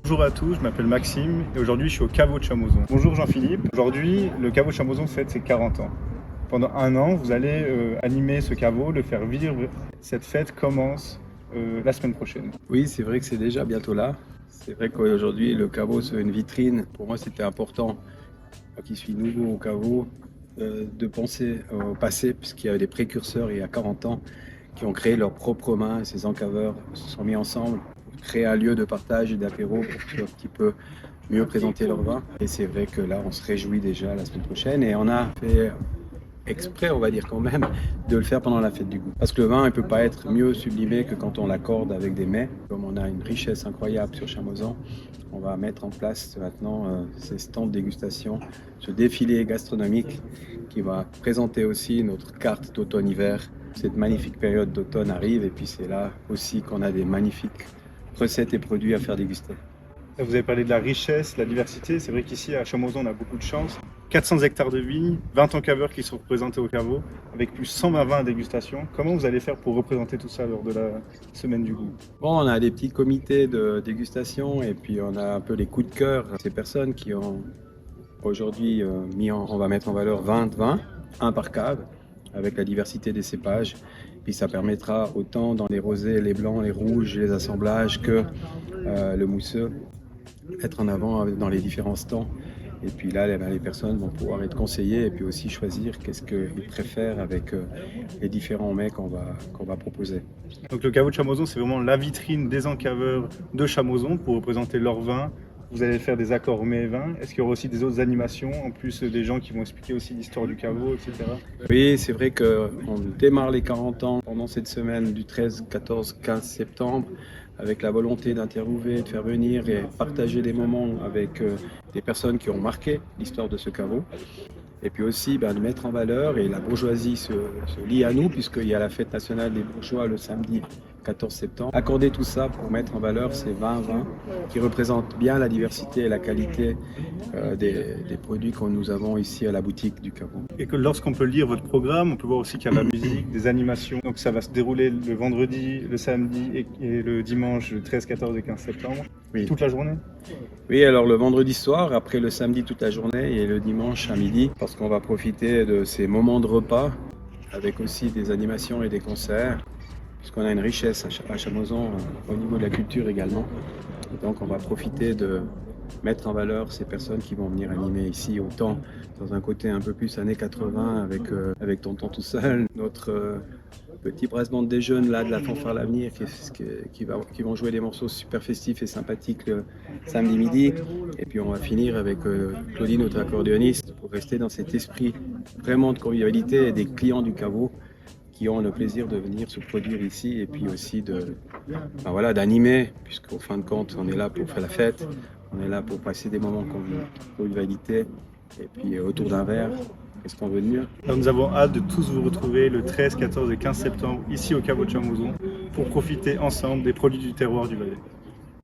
Bonjour à tous, je m'appelle Maxime et aujourd'hui je suis au caveau de Chamoson. Bonjour Jean-Philippe, aujourd'hui le caveau de Chamoson fête ses 40 ans. Pendant un an, vous allez animer ce caveau, le faire vivre. Cette fête commence la semaine prochaine. Oui, c'est vrai que c'est déjà bientôt là. C'est vrai qu'aujourd'hui, le caveau, c'est une vitrine. Pour moi, c'était important, moi qui suis nouveau au caveau, de penser au passé, puisqu'il y avait des précurseurs il y a 40 ans qui ont créé leurs propres mains. Ces encaveurs se sont mis ensemble pour créer un lieu de partage et d'apéro pour un petit peu mieux présenter leur vin. Et c'est vrai que là, on se réjouit déjà la semaine prochaine. Et on a fait exprès, on va dire quand même, de le faire pendant la fête du goût. Parce que le vin, il ne peut pas être mieux sublimé que quand on l'accorde avec des mets. Comme on a une richesse incroyable sur Chamoson, on va mettre en place maintenant ces stands de dégustation, ce défilé gastronomique qui va présenter aussi notre carte d'automne-hiver. Cette magnifique période d'automne arrive et puis c'est là aussi qu'on a des magnifiques recettes et produits à faire déguster. Vous avez parlé de la richesse, la diversité. C'est vrai qu'ici à Chamoson, on a beaucoup de chance. 400 hectares de vignes, 20 encaveurs qui sont représentés au caveau, avec plus de 120 vins à dégustation. Comment vous allez faire pour représenter tout ça lors de la semaine du goût? Bon, on a des petits comités de dégustation et puis on a un peu les coups de cœur. Ces personnes qui ont aujourd'hui on va mettre en valeur 20 vins, un par cave, avec la diversité des cépages. Puis ça permettra autant dans les rosés, les blancs, les rouges, les assemblages que le mousseux, être en avant dans les différents stands. Et puis là, les personnes vont pouvoir être conseillées et puis aussi choisir qu'est-ce qu'ils préfèrent avec les différents mets qu'on va proposer. Donc le caveau de Chamoson, c'est vraiment la vitrine des encaveurs de Chamoson pour représenter leur vin. Vous allez faire des accords mets et vins. Est-ce qu'il y aura aussi des autres animations, en plus des gens qui vont expliquer aussi l'histoire du caveau, etc. Oui, c'est vrai qu'on démarre les 40 ans pendant cette semaine du 13, 14, 15 septembre avec la volonté d'interviewer, de faire venir et partager des moments avec des personnes qui ont marqué l'histoire de ce caveau. Et puis aussi de mettre en valeur, et la bourgeoisie se lie à nous, puisqu'il y a la fête nationale des bourgeois le samedi 14 septembre. Accorder tout ça pour mettre en valeur ces 20 vins qui représentent bien la diversité et la qualité des produits que nous avons ici à la boutique du caveau. Et que lorsqu'on peut lire votre programme, on peut voir aussi qu'il y a de la musique, des animations. Donc ça va se dérouler le vendredi, le samedi et le dimanche, le 13, 14 et 15 septembre. Oui. Toute la journée? Oui, alors le vendredi soir, après le samedi toute la journée et le dimanche à midi, parce qu'on va profiter de ces moments de repas avec aussi des animations et des concerts, puisqu'on a une richesse à Chamoson au niveau de la culture également. Et donc on va profiter de mettre en valeur ces personnes qui vont venir animer ici, autant dans un côté un peu plus années 80 avec Tonton tout seul, notre petit brassement de jeunes là de la fanfare l'avenir qui vont jouer des morceaux super festifs et sympathiques le samedi midi. Et puis on va finir avec Claudine, notre accordéoniste, pour rester dans cet esprit vraiment de convivialité et des clients du caveau qui ont le plaisir de venir se produire ici et puis aussi d'animer, puisqu'au fin de compte on est là pour faire la fête, on est là pour passer des moments de convivialité et puis autour d'un verre. Est-ce qu'on veut venir? Alors nous avons hâte de tous vous retrouver le 13, 14 et 15 septembre ici au caveau de Chamoson pour profiter ensemble des produits du terroir du Valais.